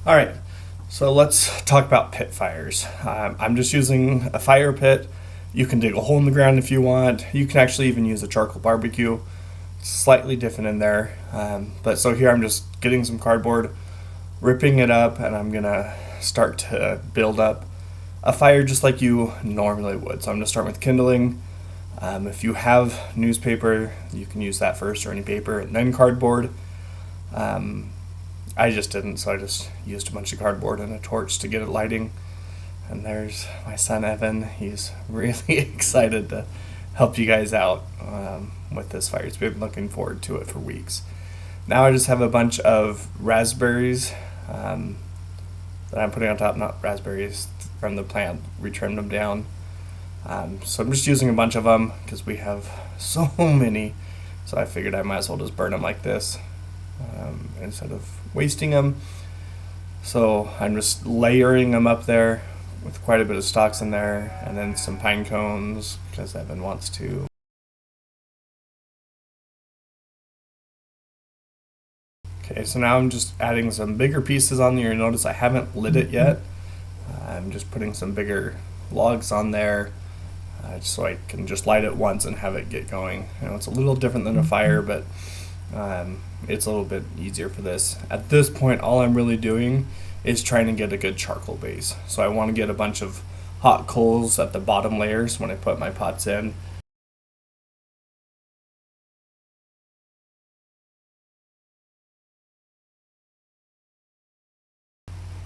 All right, so let's talk about pit fires. I'm just using a fire pit. You can dig a hole in the ground if you want. You can actually even use a charcoal barbecue. It's slightly different in there. But so here I'm just getting some cardboard, ripping it up, and I'm gonna start to build up a fire just like you normally would. So I'm gonna start with kindling. If you have newspaper, you can use that first or any paper, and then cardboard. Um, I just didn't, so I just used a bunch of cardboard and a torch to get it lighting. And there's my son Evan. He's really excited to help you guys out with this fire. He's been looking forward to it for weeks. Now I just have a bunch of raspberries that I'm putting on top, not raspberries from the plant. We trimmed them down. So I'm just using a bunch of them because we have so many. So I figured I might as well just burn them like this instead of wasting them. So I'm just layering them up there with quite a bit of stalks in there, and then some pine cones because Evan wants to. Okay, so now I'm just adding some bigger pieces on there. Notice I haven't lit it yet. I'm just putting some bigger logs on there so I can just light it once and have it get going. It's a little different than a fire, but it's a little bit easier for this. At this point, all I'm really doing is trying to get a good charcoal base. So I want to get a bunch of hot coals at the bottom layers when I put my pots in.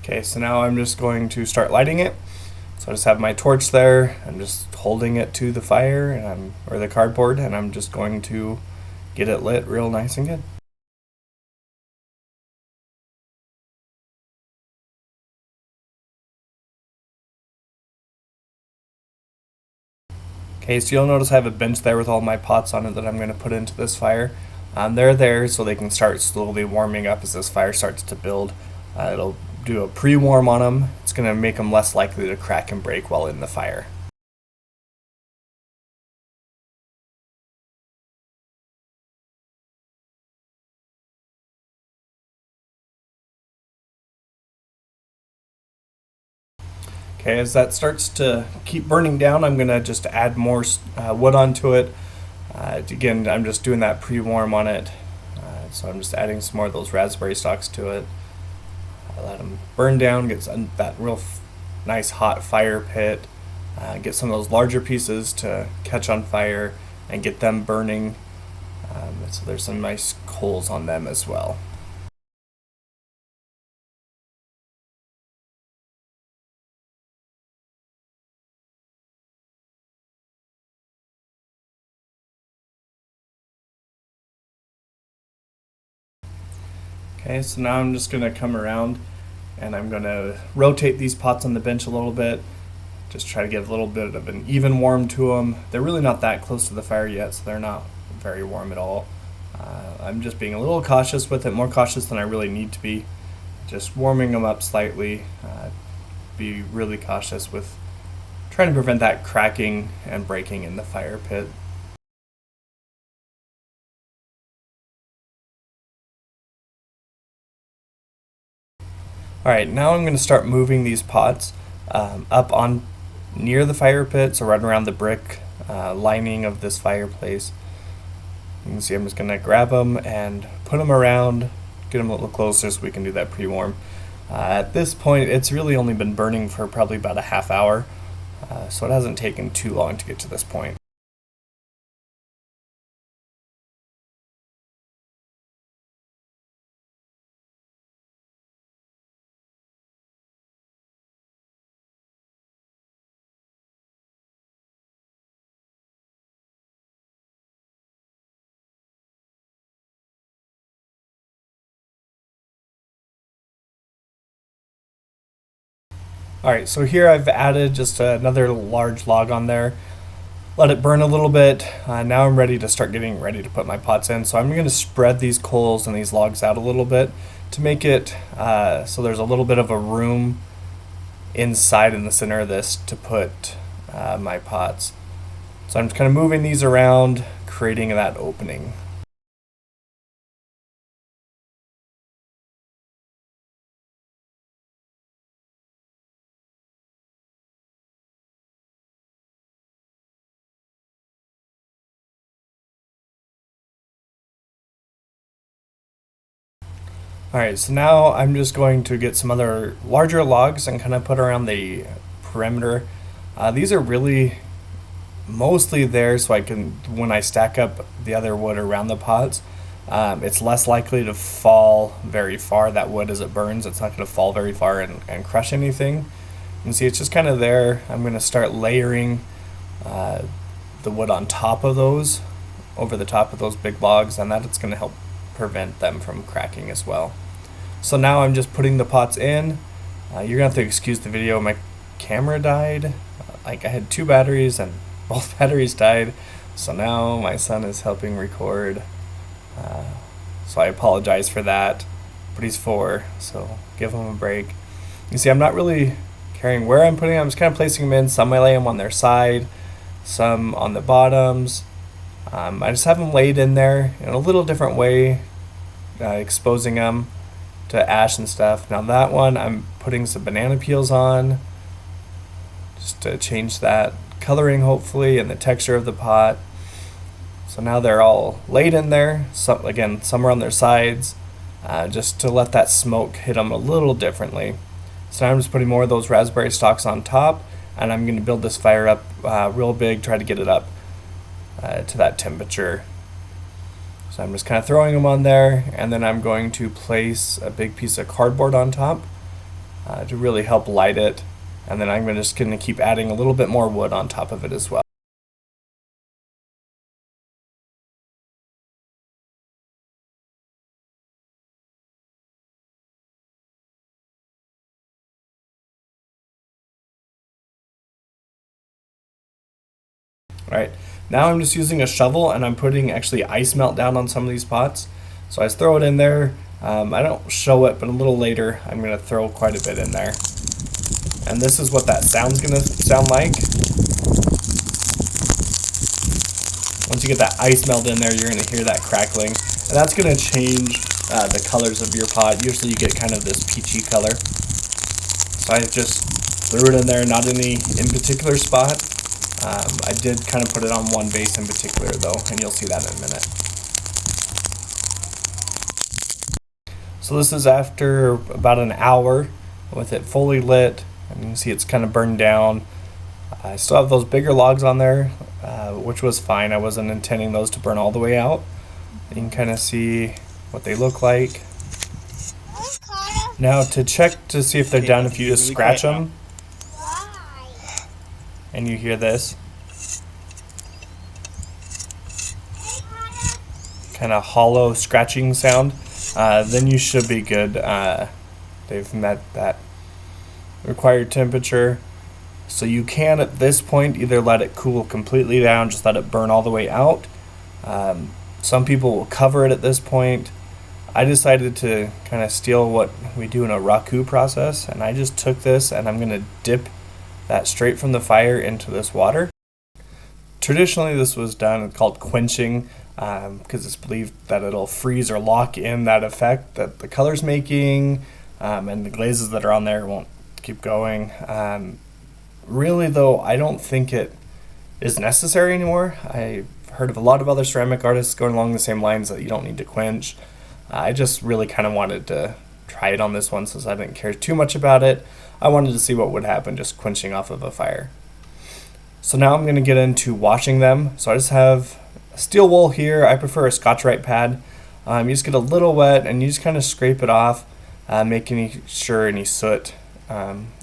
Okay, so now I'm just going to start lighting it. So I just have my torch there. I'm just holding it to the fire or the cardboard, and I'm just going to get it lit real nice and good. Okay, so you'll notice I have a bench there with all my pots on it that I'm going to put into this fire. They're there so they can start slowly warming up as this fire starts to build. It'll do a pre-warm on them. It's going to make them less likely to crack and break while in the fire. Okay, as that starts to keep burning down, I'm going to just add more wood onto it. Again, I'm just doing that pre-warm on it. So I'm just adding some more of those raspberry stalks to it. I let them burn down, get that real nice hot fire pit. Get some of those larger pieces to catch on fire and get them burning. So there's some nice coals on them as well. Okay, so now I'm just going to come around and I'm going to rotate these pots on the bench a little bit. Just try to get a little bit of an even warm to them. They're really not that close to the fire yet, so they're not very warm at all. I'm just being a little cautious with it, more cautious than I really need to be. Just warming them up slightly. Be really cautious with trying to prevent that cracking and breaking in the fire pit. Alright, now I'm going to start moving these pots up on near the fire pit, so right around the brick lining of this fireplace. You can see I'm just going to grab them and put them around, get them a little closer so we can do that pre-warm. At this point, it's really only been burning for probably about a half hour, so it hasn't taken too long to get to this point. Alright, so here I've added just another large log on there. Let it burn a little bit. Now I'm ready to start getting ready to put my pots in. So I'm going to spread these coals and these logs out a little bit to make it so there's a little bit of a room inside in the center of this to put my pots. So I'm just kind of moving these around, creating that opening. Alright, so now I'm just going to get some other larger logs and kind of put around the perimeter. These are really mostly there so I can, when I stack up the other wood around the pots, it's less likely to fall very far. That wood, as it burns, it's not going to fall very far and crush anything. You can see it's just kind of there. I'm going to start layering the wood on top of those, over the top of those big logs, and that's going to help prevent them from cracking as well. So now I'm just putting the pots in. You're gonna have to excuse the video. My camera died. I had 2 batteries and both batteries died. So now my son is helping record. So I apologize for that. But he's 4, so give him a break. You see, I'm not really caring where I'm putting them. I'm just kind of placing them in. Some I lay them on their side, some on the bottoms. I just have them laid in there in a little different way, exposing them to ash and stuff. Now that one I'm putting some banana peels on just to change that coloring hopefully and the texture of the pot. So now they're all laid in there. Some are on their sides, just to let that smoke hit them a little differently. So now I'm just putting more of those raspberry stalks on top, and I'm going to build this fire up real big, try to get it up to that temperature. So I'm just kind of throwing them on there, and then I'm going to place a big piece of cardboard on top to really help light it. And then I'm just going to keep adding a little bit more wood on top of it as well. Alright, now I'm just using a shovel and I'm putting actually ice melt down on some of these pots. So I just throw it in there. I don't show it, but a little later I'm going to throw quite a bit in there. And this is what that sound's going to sound like. Once you get that ice melt in there, you're going to hear that crackling. And that's going to change the colors of your pot. Usually you get kind of this peachy color. So I just threw it in there, not any in particular spot. I did kind of put it on one base in particular though, and you'll see that in a minute. So this is after about an hour with it fully lit, and you can see it's kind of burned down. I still have those bigger logs on there, which was fine. I wasn't intending those to burn all the way out. You can kind of see what they look like. Now to check to see if they're done, if you just scratch them, and you hear this kind of hollow scratching sound, then you should be good. They've met that required temperature. So you can at this point either let it cool completely down, just let it burn all the way out. Some people will cover it at this point. I decided to kind of steal what we do in a raku process, and I just took this and I'm going to dip that straight from the fire into this water. Traditionally this was done called quenching, because it's believed that it'll freeze or lock in that effect that the color's making, and the glazes that are on there won't keep going. Really though, I don't think it is necessary anymore. I've heard of a lot of other ceramic artists going along the same lines that you don't need to quench. I just really kind of wanted to try it on this one since I didn't care too much about it. I wanted to see what would happen just quenching off of a fire. So now I'm going to get into washing them. So I just have a steel wool here. I prefer a Scotch-Brite pad. You just get a little wet and you just kind of scrape it off, making sure any soot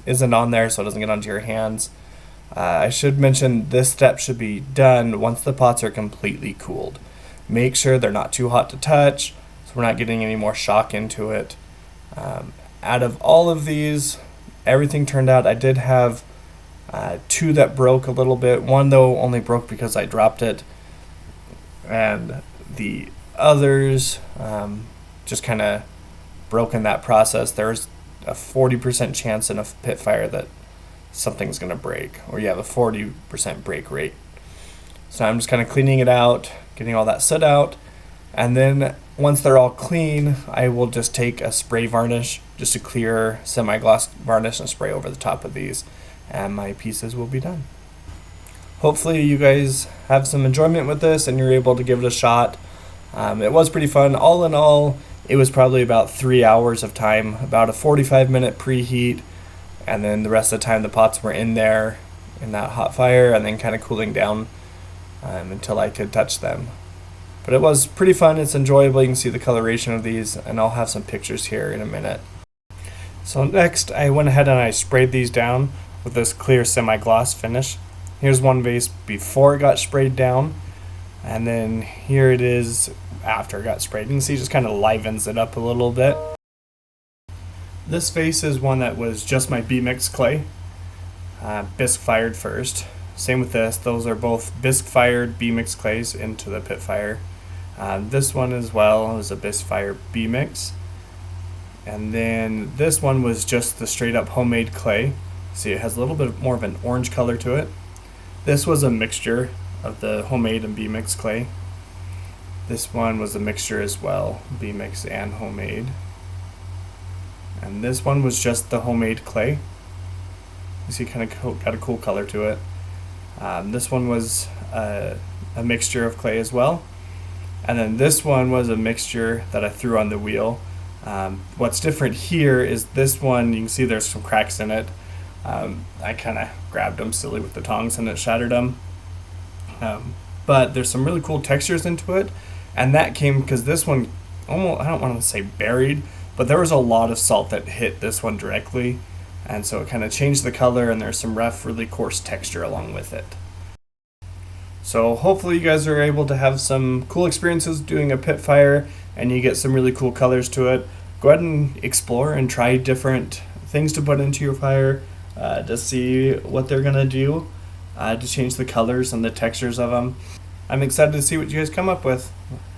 isn't on there so it doesn't get onto your hands. I should mention this step should be done once the pots are completely cooled. Make sure they're not too hot to touch so we're not getting any more shock into it. Out of all of these, everything turned out. I did have 2 that broke a little bit. One though only broke because I dropped it, and the others just kind of broke in that process. There's a 40% chance in a pit fire that something's going to break, or you have a 40% break rate. So I'm just kind of cleaning it out, getting all that soot out, and then once they're all clean, I will just take a spray varnish, just a clear semi-gloss varnish, and spray over the top of these, and my pieces will be done. Hopefully you guys have some enjoyment with this and you're able to give it a shot. It was pretty fun. All in all, It was probably about 3 hours of time, about a 45-minute preheat, and then the rest of the time the pots were in there in that hot fire and then kind of cooling down until I could touch them. But it was pretty fun. It's enjoyable. You can see the coloration of these, and I'll have some pictures here in a minute. So next, I went ahead and I sprayed these down with this clear semi-gloss finish. Here's one vase before it got sprayed down, and then here it is after it got sprayed. You can see it just kind of livens it up a little bit. This vase is one that was just my B-mix clay, bisque fired first. Same with this. Those are both bisque fired B-mix clays into the pit fire. This one as well is a bisque fire B-mix. And then this one was just the straight up homemade clay. See, it has a little bit more of an orange color to it. This was a mixture of the homemade and B-mix clay. This one was a mixture as well, B-mix and homemade. And this one was just the homemade clay. You see, kind of got a cool color to it. This one was a mixture of clay as well. And then this one was a mixture that I threw on the wheel. What's different here is this one, you can see there's some cracks in it. I kind of grabbed them silly with the tongs and it shattered them. But there's some really cool textures into it. And that came because this one, almost, I don't want to say buried, but there was a lot of salt that hit this one directly. And so it kind of changed the color, and there's some rough, really coarse texture along with it. So hopefully you guys are able to have some cool experiences doing a pit fire and you get some really cool colors to it. Go ahead and explore and try different things to put into your fire to see what they're going to do to change the colors and the textures of them. I'm excited to see what you guys come up with.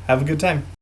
Have a good time.